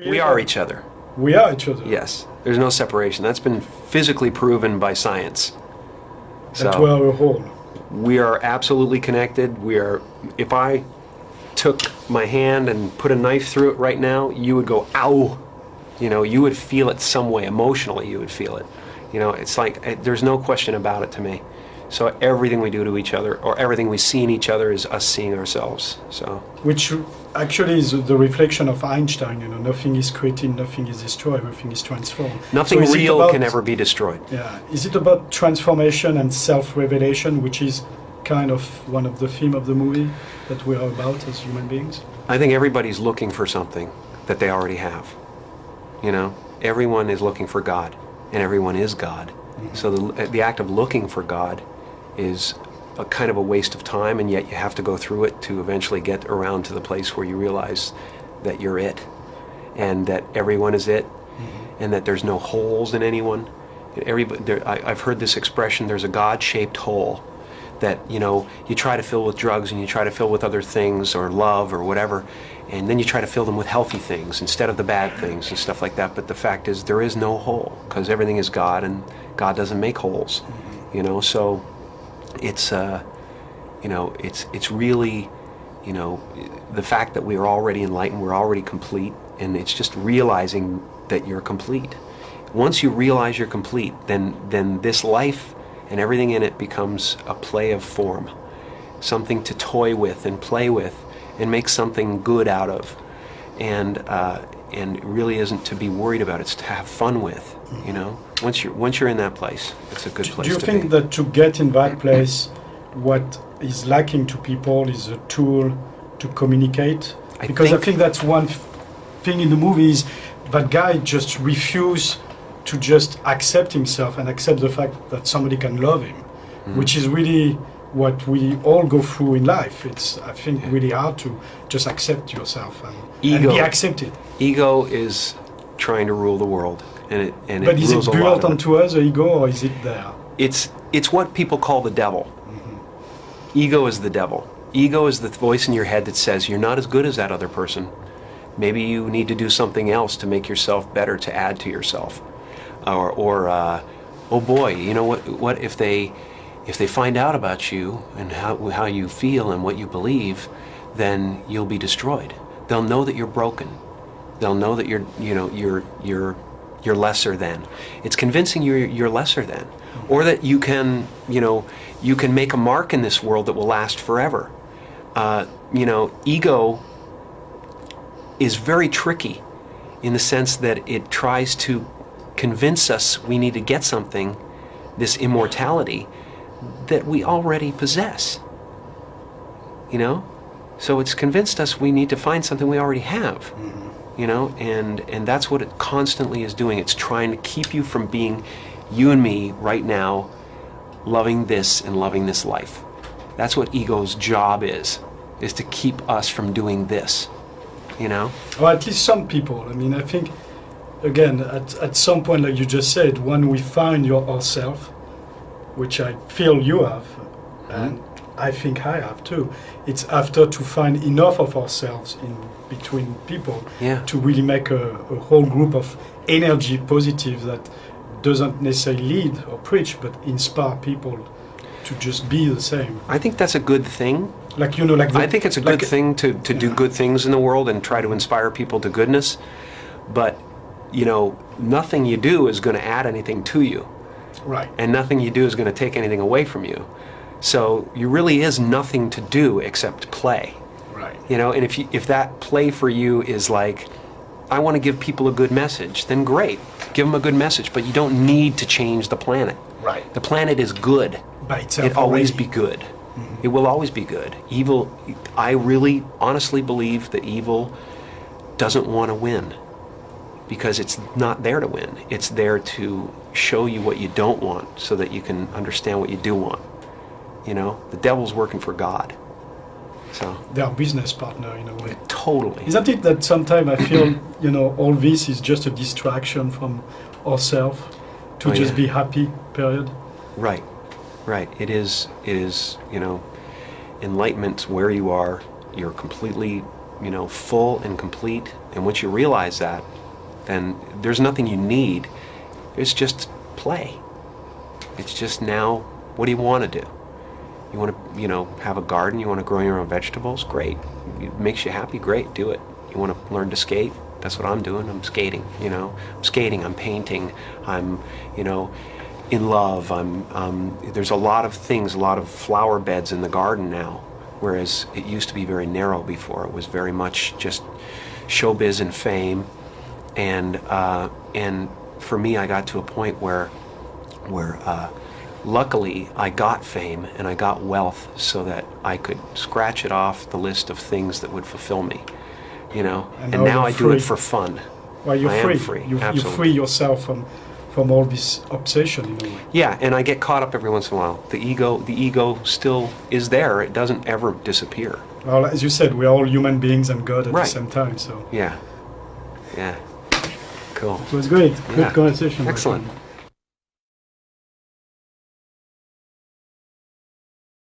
We are each other. We are each other. Yes. There's no separation. That's been physically proven by science. That we are a whole. We are absolutely connected. We are. If I took my hand and put a knife through it right now, you would go, ow. You know, you would feel it some way. Emotionally, you would feel it. You know, it's like, there's no question about it to me. So everything we do to each other, or everything we see in each other, is us seeing ourselves. So, which actually is the reflection of Einstein. You know, nothing is created, nothing is destroyed, everything is transformed. Nothing real can ever be destroyed. Yeah. Is it about transformation and self-revelation, which is kind of one of the theme of the movie that we are about as human beings? I think everybody's looking for something that they already have. You know, everyone is looking for God, and everyone is God. Mm-hmm. So the act of looking for God is a kind of a waste of time, and yet you have to go through it to eventually get around to the place where you realize that you're it, and that everyone is it, mm-hmm. and that there's no holes in anyone. I've heard this expression, there's a God-shaped hole that, you know, you try to fill with drugs and you try to fill with other things, or love or whatever, and then you try to fill them with healthy things instead of the bad things and stuff like that. But the fact is, there is no hole, because everything is God, and God doesn't make holes, mm-hmm. you know. So it's you know, it's really, you know, the fact that we are already enlightened, we're already complete, and it's just realizing that you're complete. Once you realize you're complete, then this life and everything in it becomes a play of form, something to toy with and play with and make something good out of, and it really isn't to be worried about, it's to have fun with, you know. Once you're in that place, it's a good place to be. Do you think that to get in that place, what is lacking to people is a tool to communicate? Because I think that's one thing in the movie, is that guy just refused to just accept himself and accept the fact that somebody can love him, mm-hmm. which is really what we all go through in life. It's, I think, really hard to just accept yourself and be accepted. Ego is trying to rule the world, and but is it built onto us, the ego, or is it there? It's what people call the devil. Mm-hmm. Ego is the devil. Ego is the voice in your head that says you're not as good as that other person. Maybe you need to do something else to make yourself better, to add to yourself. Or oh boy, you know what if they find out about you and how you feel and what you believe, then you'll be destroyed. They'll know that you're broken. They'll know that you're lesser than. It's convincing you're lesser than, or that you can make a mark in this world that will last forever. You know, ego is very tricky in the sense that it tries to convince us we need to get something, this immortality, that we already possess. You know? So it's convinced us we need to find something we already have. Mm-hmm. You know? And that's what it constantly is doing. It's trying to keep you from being you and me right now, loving this and loving this life. That's what ego's job is to keep us from doing this. You know? Or at least some people. I mean, I think, again, at some point, like you just said, when we find ourselves, which I feel you have, mm-hmm. and I think I have too, it's after to find enough of ourselves in between people to really make a whole group of energy positive that doesn't necessarily lead or preach, but inspire people to just be the same. I think that's a good thing. Like, you know, like I think it's a good thing to do good things in the world and try to inspire people to goodness, but you know, nothing you do is going to add anything to you. Right. And nothing you do is going to take anything away from you. So you really is nothing to do except play. Right. You know, and if that play for you is like, I want to give people a good message, then great. Give them a good message, but you don't need to change the planet. Right. The planet is good. By itself. It'll always be good. Mm-hmm. It will always be good. Evil, I really honestly believe that evil doesn't want to win, because it's not there to win. It's there to show you what you don't want so that you can understand what you do want. You know, the devil's working for God. So they are business partner in a way. Totally. Isn't it that sometimes I feel, you know, all this is just a distraction from ourselves to be happy, period? Right. Right. It is, you know, enlightenment where you are. You're completely full and complete. And once you realize that, then there's nothing you need. It's just play. It's just now, what do you want to do? You want to, have a garden, you want to grow your own vegetables? Great. It makes you happy? Great, do it. You want to learn to skate? That's what I'm doing. I'm skating, I'm skating, I'm painting, I'm, in love. There's a lot of things, a lot of flower beds in the garden now, whereas it used to be very narrow before. It was very much just showbiz and fame. And for me, I got to a point where luckily I got fame and I got wealth so that I could scratch it off the list of things that would fulfill me, And now I do it for fun. Well, you're free. Am free. You free yourself from all this obsession in a way. Yeah, and I get caught up every once in a while. The ego still is there. It doesn't ever disappear. Well, as you said, we're all human beings and God at Right. the same time. So Yeah. Cool. it was great. Yeah. Good conversation. Excellent.